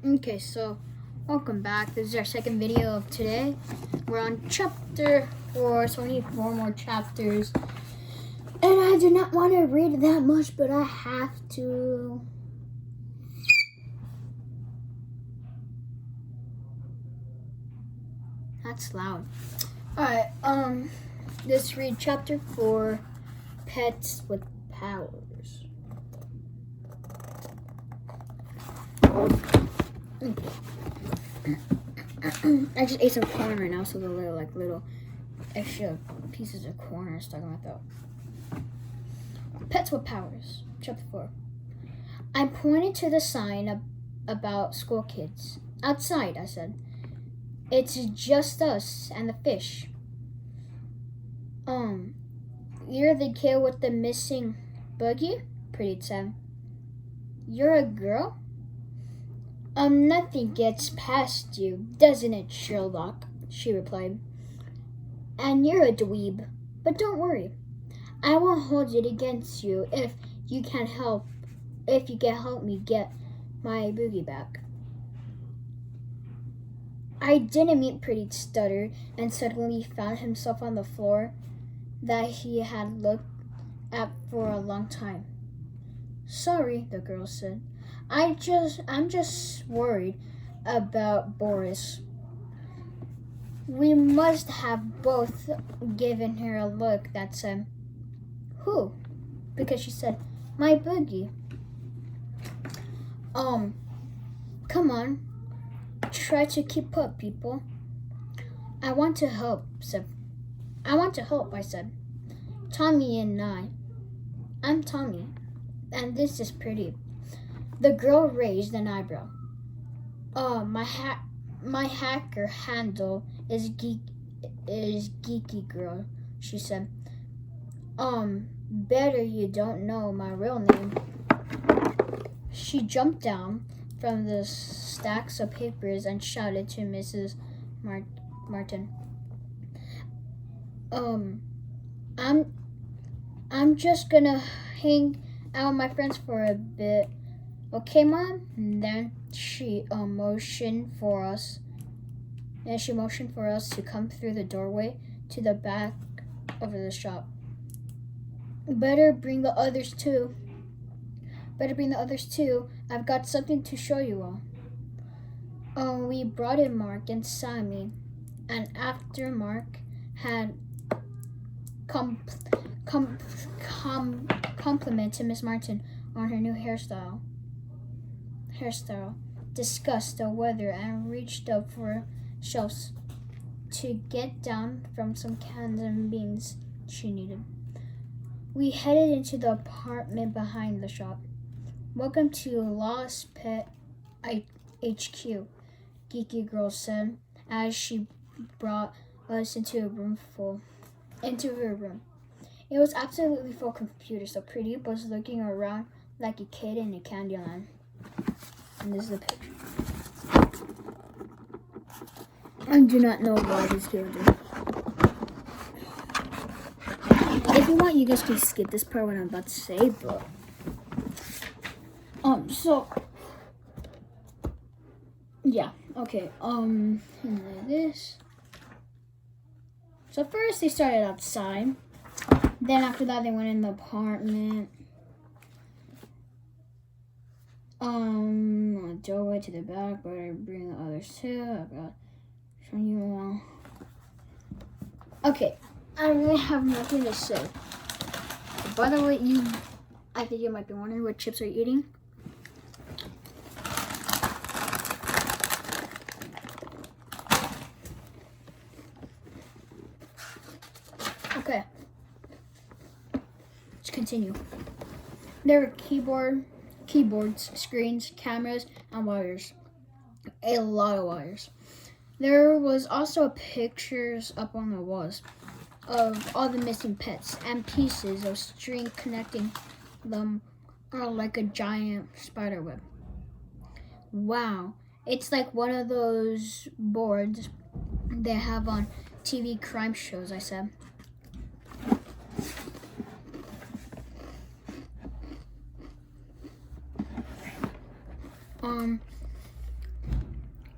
Okay, so welcome back. This is our second video of today. We're on chapter 4, so we need 4 more chapters. And I do not want to read that much, but I have to. That's loud. Alright, let's read chapter 4, Pets with Powers. I just ate some corn right now, so the little extra pieces of corn are stuck in my throat. Pets with Powers, chapter 4. I pointed to the sign about school kids. Outside, I said. It's just us and the fish. You're the kid with the missing buggy? Pretty said. You're a girl? Nothing gets past you, doesn't it, Sherlock? She replied. And you're a dweeb. But don't worry. I won't hold it against you if you can help me get my boogie back. I didn't mean, Pretty stuttered, and suddenly found himself on the floor that he had looked at for a long time. Sorry, the girl said. I'm just worried about Boris. We must have both given her a look that said, who? Because she said, my boogie. Come on. Try to keep up, people. I want to help, I said. Tommy and I'm Tommy, and this is Pretty. The girl raised an eyebrow. My hacker handle is Geeky Girl, she said. Better you don't know my real name. She jumped down from the stacks of papers and shouted to Mrs. Martin. I'm just gonna hang out with my friends for a bit. Okay, Mom? And then she motioned for us to come through the doorway to the back of the shop. Better bring the others too. I've got something to show you all. We brought in Mark and Sammy, and after Mark had complimented Miss Martin on her new hairstyle, discussed the weather, and reached up for shelves to get down from some cans and beans she needed. We headed into the apartment behind the shop. Welcome to Lost Pet HQ, Geeky Girl said as she brought us into her room. It was absolutely full of computers, so Pretty was looking around like a kid in a candy land. And this is the picture. I do not know why this kid did. If you want, you guys can skip this part what I'm about to say, but so yeah, okay. And like this. So first they started outside. Then after that they went in the apartment. A doorway to the back, but I bring the others too. I've got show you all. Okay, I really have nothing to say. By the way, I think you might be wondering what chips are you eating. Okay. Let's continue. There were keyboards, screens, cameras, and wires. A lot of wires. There was also pictures up on the walls of all the missing pets, and pieces of string connecting them are like a giant spider web. Wow. It's like one of those boards they have on TV crime shows, I said.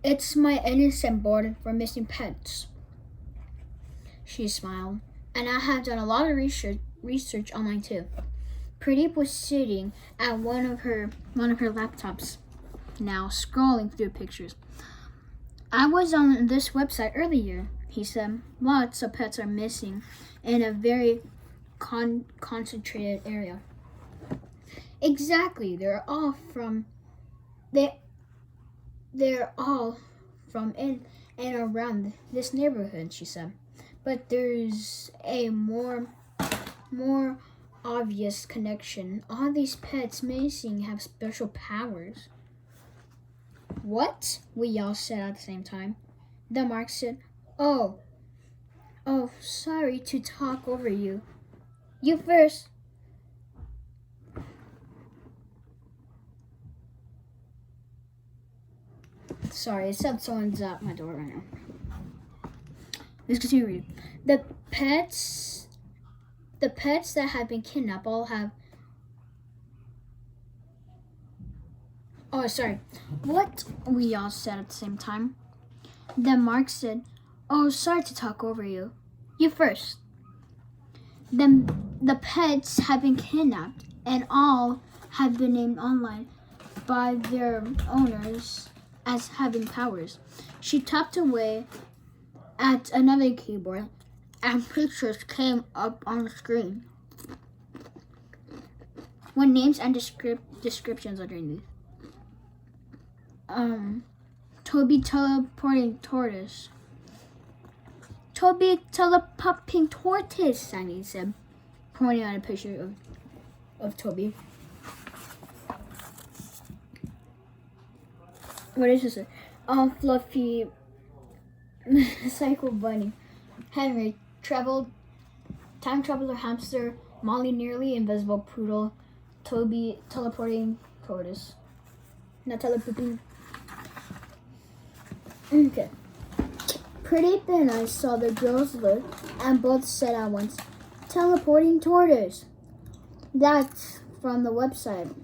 It's my innocent board for missing pets. She smiled. And I have done a lot of research online too. Pretty was sitting at one of her laptops now, scrolling through pictures. I was on this website earlier, he said. Lots of pets are missing in a very concentrated area. Exactly. They're all from in and around this neighborhood, she said. But there's a more obvious connection. All these pets missing have special powers. What? We all said at the same time. Then Mark said, Oh, sorry to talk over you. You first. Sorry, except someone's at my door right now. Let's continue reading. The pets that have been kidnapped all have. Oh, sorry. What? We all said at the same time. Then Mark said, Oh, sorry to talk over you. You first. Then the pets have been kidnapped and all have been named online by their owners as having powers. She tapped away at another keyboard and pictures came up on the screen with names and descriptions underneath. Toby teleporting tortoise. Toby telepopping tortoise, Sunny said, pointing at a picture of Toby. What is this? Fluffy cycle bunny. Henry time traveler hamster. Molly nearly invisible poodle. Toby teleporting tortoise. Not telepooping. Okay. Pretty and I saw the girls look and both said at once, Teleporting tortoise. That's from the website.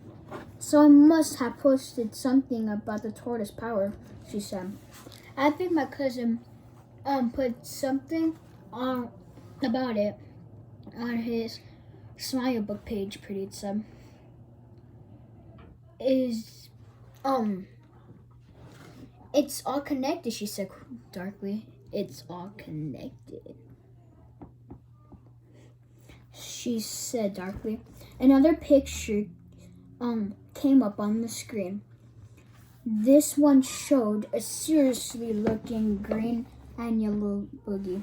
So I must have posted something about the tortoise power, she said. I think my cousin put something on about it on his smile book page, Pretty said. It's all connected, she said darkly. It's all connected, she said darkly. Another picture came up on the screen. This one showed a seriously looking green and yellow boogie.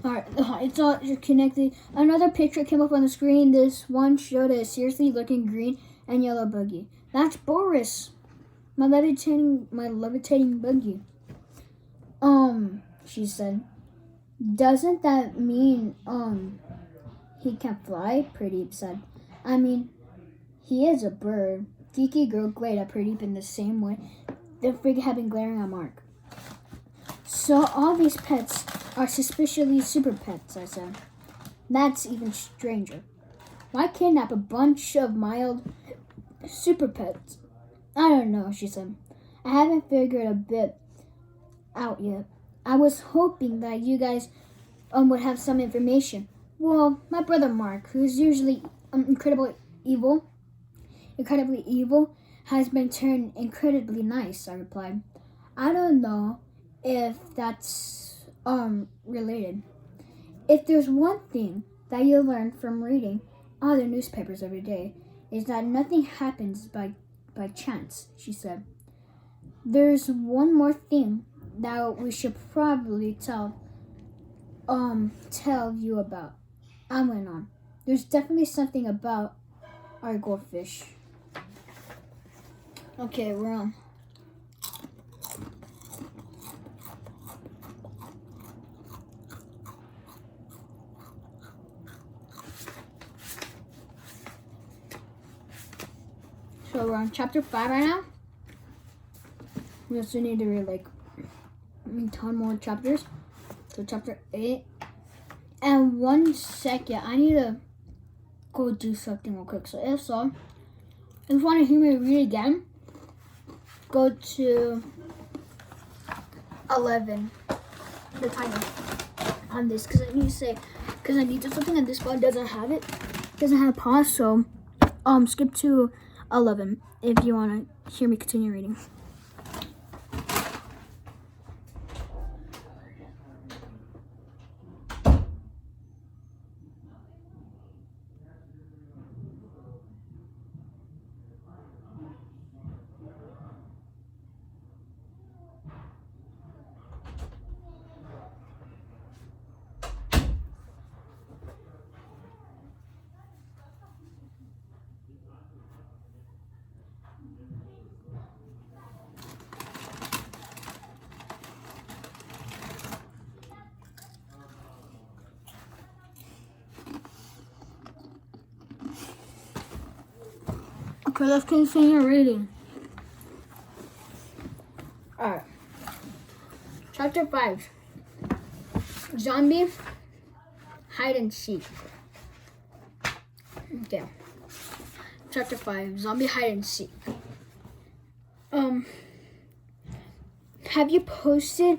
Alright, it's all connected. Another picture came up on the screen. This one showed a seriously looking green and yellow buggy. That's Boris, my levitating buggy. She said. Doesn't that mean he can fly? Pretty said. I mean, he is a bird. Geeky girl glared at Pretty in the same way the frig had been glaring at Mark. So all these pets are suspiciously super pets, I said. That's even stranger. Why kidnap a bunch of mild super pets? I don't know, she said. I haven't figured a bit out yet. I was hoping that you guys would have some information. Well, my brother Mark, who's usually incredibly evil, has been turned incredibly nice, I replied. I don't know if that's related. If there's one thing that you learn from reading all the newspapers every day, is that nothing happens by chance, she said. There's one more thing that we should probably tell you about. I went on. There's definitely something about our goldfish. Okay, we're on. So we're on chapter 5 right now. We also need to read like a ton more chapters. So chapter 8. And 1 second, I need to go do something real quick. So if so, If you want to hear me read again, go to 11, the timer on this, because I need to do something, and this one doesn't have pause, so skip to 11 if you want to hear me continue reading. Okay, let's continue reading. Alright. Chapter 5. Zombie hide and seek. Okay. Chapter 5. Zombie hide and seek. Have you posted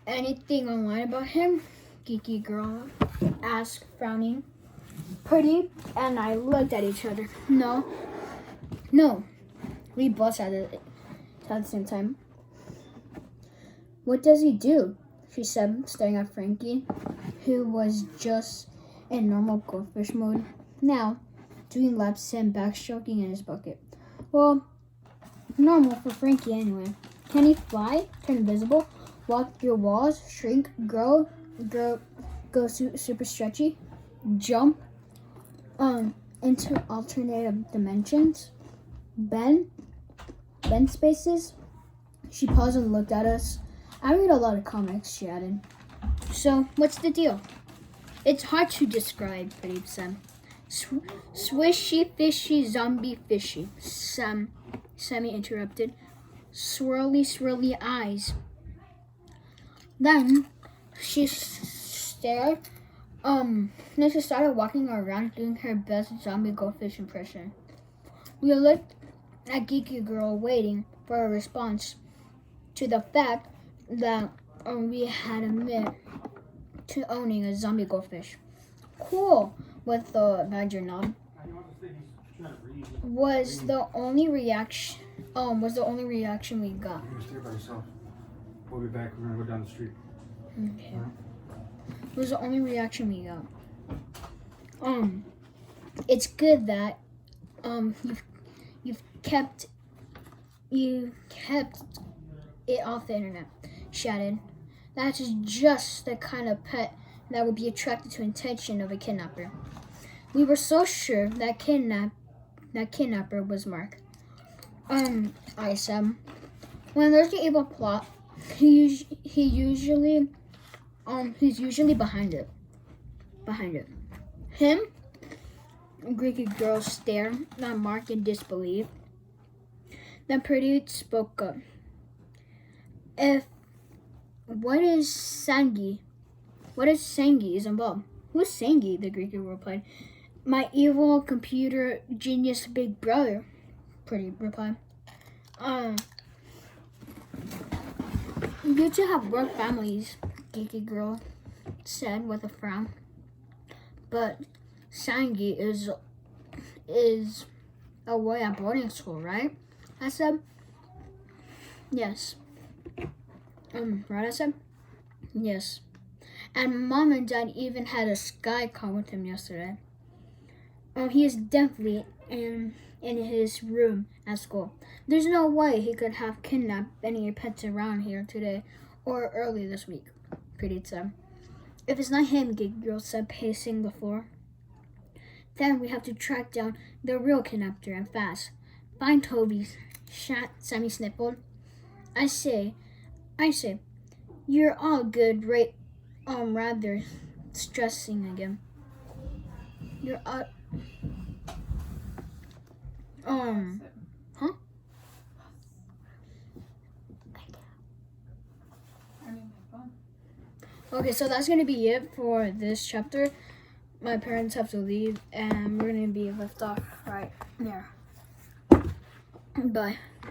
anything online about him? Geeky girl asked, frowning. Pretty and I looked at each other. No. We both said it at the same time. What does he do? She said, staring at Frankie, who was just in normal goldfish mode, now doing laps and backstroking in his bucket. Well, normal for Frankie anyway. Can he fly, turn invisible, walk through walls, shrink, grow super stretchy, jump into alternative dimensions, bend spaces? She paused and looked at us. I read a lot of comics, she added. So, what's the deal? It's hard to describe, Pretty said. Swishy, fishy, zombie, fishy. Sammy interrupted. Swirly eyes. Then she stared. Then she started walking around doing her best zombie goldfish impression. We looked at Geeky Girl, waiting for a response to the fact that we had admitted to owning a zombie goldfish. Cool, with the badger nod. Was the only reaction we got. You're gonna stay by yourself. We'll be back. We're gonna go down the street. Okay. Was the only reaction we got. It's good that you've kept it off the internet, she added. That's just the kind of pet that would be attracted to intention of a kidnapper. We were so sure that kidnapper was Mark. I said, when there's an evil plot, he's usually behind it. Him? Greeky Girl stared at Mark in disbelief. Then Pretty spoke up. What is Sangi is involved? Who's Sangi? The Greeky Girl replied. My evil computer genius big brother, Pretty replied. You two have work families, Geeky Girl said with a frown. But Sangi is away at boarding school, right? I said. Yes. Right, I said? Yes. And Mom and Dad even had a Sky call with him yesterday. He is definitely in his room at school. There's no way he could have kidnapped any pets around here today or early this week, Pretty said. If it's not him, Geek Girl said, pacing the floor, then we have to track down the real kidnapper and fast. Find Toby, Sammy sniffled. I say, you're all good, right? Rather stressing again. You're huh? Okay, so that's gonna be it for this chapter. my parents have to leave, and we're gonna be left off right there. Bye.